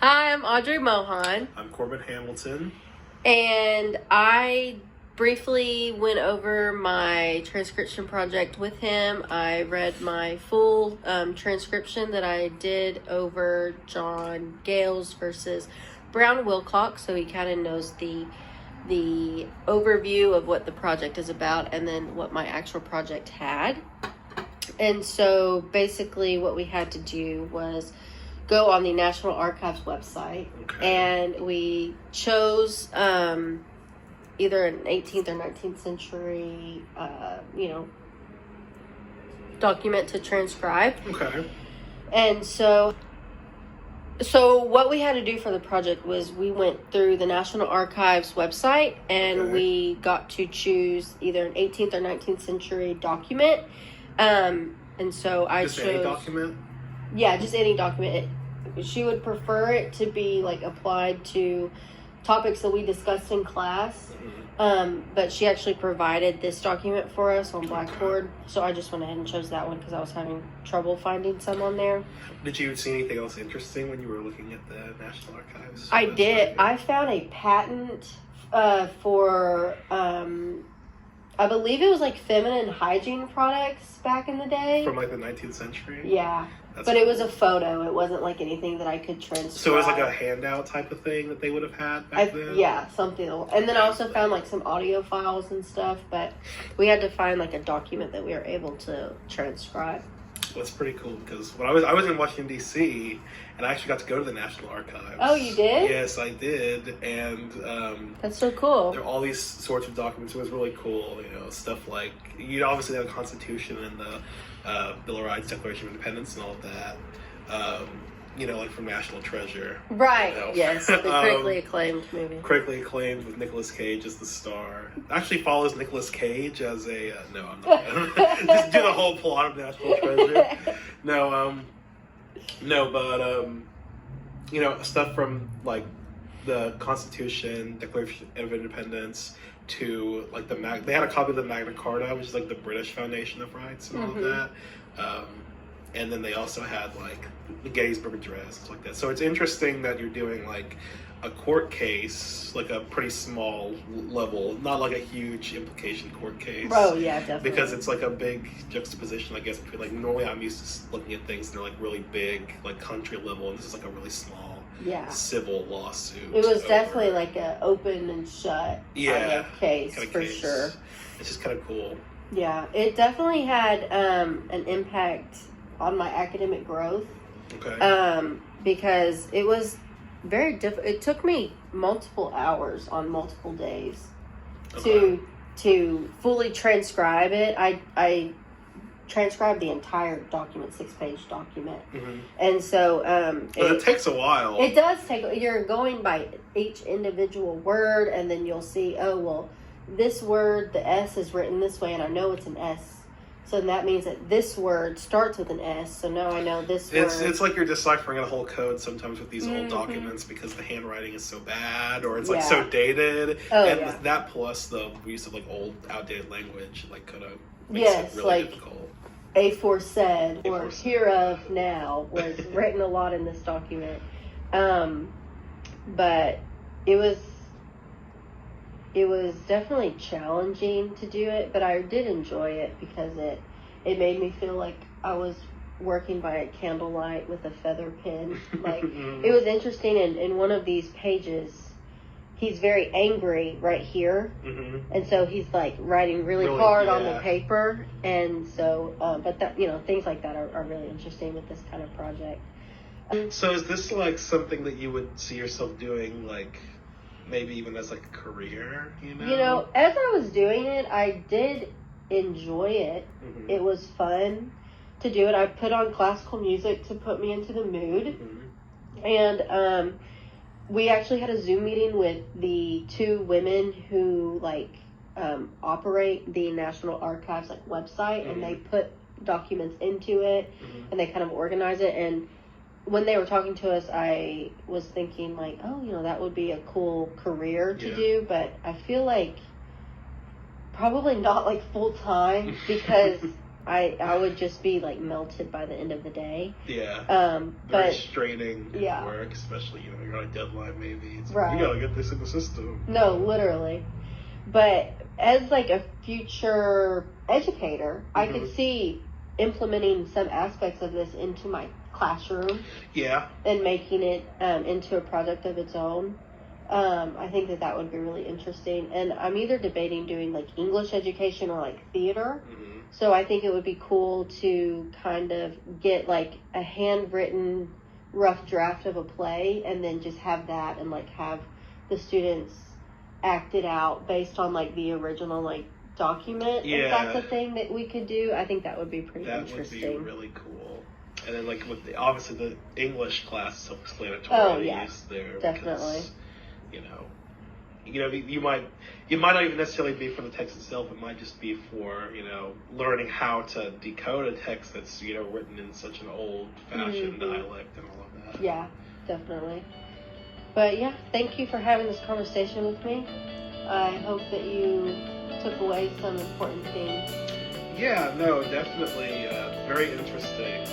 Hi, I'm Audrey Mohan. I'm Corbin Hamilton. And I briefly went over my transcription project with him. I read my full transcription that I did over John Gales versus Brown Wilcox, so he kind of knows the overview of what the project is about and then what my actual project had. And so basically what we had to do was go on the National Archives website, and we chose either an 18th or 19th century, document to transcribe. Okay. And so what we had to do for the project was we went through the National Archives website, and we got to choose either an 18th or 19th century document. And so I chose... Just any document? Yeah, just any document. She would prefer it to be like applied to topics that we discussed in class. But she actually provided this document for us on Blackboard. So I just went ahead and chose that one because I was having trouble finding some on there. Did you see anything else interesting when you were looking at the National Archives? I did. I found a patent for, I believe it was like feminine hygiene products back in the day. From like the 19th century? Yeah. But it was a photo. It wasn't like anything that I could transcribe. So it was like a handout type of thing that they would have had back then? Yeah, something. And then I also found like some audio files and stuff, but we had to find like a document that we were able to transcribe. That's pretty cool because when I was in Washington, D.C., and I actually got to go to the National Archives. Oh, you did? Yes, I did. And that's so cool. There are all these sorts of documents. It was really cool, stuff like, you obviously have the Constitution and the Bill of Rights, Declaration of Independence, and all of that. Like from National Treasure. Right, yes. The critically acclaimed movie. Critically acclaimed with Nicolas Cage as the star. It actually follows Nicolas Cage as a... no, I'm not going to just do the whole plot of National Treasure. Stuff from, like, the Constitution, Declaration of Independence, to, like, they had a copy of the Magna Carta, which is, like, the British Foundation of Rights and all of that. And then they also had, like, the Gettysburg Address, stuff like that. So it's interesting that you're doing, like, a court case, like a pretty small level, not like a huge implication court case. Oh, yeah, definitely. Because it's, like, a big juxtaposition, I guess, between, like, normally I'm used to looking at things and they're, like, really big, like, country level, and this is, like, a really small civil lawsuit. It was definitely, like, an open and shut kind of case, for sure. It's just kind of cool. Yeah, it definitely had an impact on my academic growth. Because it was very difficult. It took me multiple hours on multiple days to fully transcribe it. I transcribed the entire document, 6-page document. And so it takes a while. It does take. You're going by each individual word, and then you'll see, oh well, this word, the S is written this way, and I know it's an S. So that means that this word starts with an S. So now I know this word. It's like you're deciphering a whole code sometimes with these old documents because the handwriting is so bad or it's like so dated. That plus the use of like old, outdated language like kind of makes it really difficult. Aforesaid or hereof now was written a lot in this document. But it was definitely challenging to do it, but I did enjoy it because it made me feel like I was working by a candlelight with a feather pen. Like, it was interesting. In one of these pages, he's very angry right here. And so he's like writing really hard on the paper. And so, but that, things like that are really interesting with this kind of project. So is this like something that you would see yourself doing, like, maybe even as like a career, as I was doing it, I did enjoy it. It was fun to do it. I put on classical music to put me into the mood. And we actually had a Zoom meeting with the 2 women who operate the National Archives website, and they put documents into it, and they kind of organize it. And when they were talking to us, I was thinking that would be a cool career to do, but I feel like probably not full time because I would just be like melted by the end of the day. Yeah. Very but straining yeah. work, especially, you know, you're on a deadline maybe. It's right. You gotta get this in the system. No, literally. But as like a future educator, I could see implementing some aspects of this into my classroom. Yeah. And making it into a project of its own. I think that would be really interesting. And I'm either debating doing like English education or like theater. So I think it would be cool to kind of get like a handwritten rough draft of a play and then just have that and like have the students act it out based on like the original like document. Yeah. If that's a thing that we could do, I think that would be pretty interesting. That would be really cool. And then like with obviously the English class is self-explanatory. Oh yeah, there definitely. Because, you might not even necessarily be for the text itself. It might just be for learning how to decode a text that's written in such an old-fashioned dialect and all of that. Yeah, definitely. But yeah, thank you for having this conversation with me. I hope that you took away some important things. Yeah, no, definitely very interesting.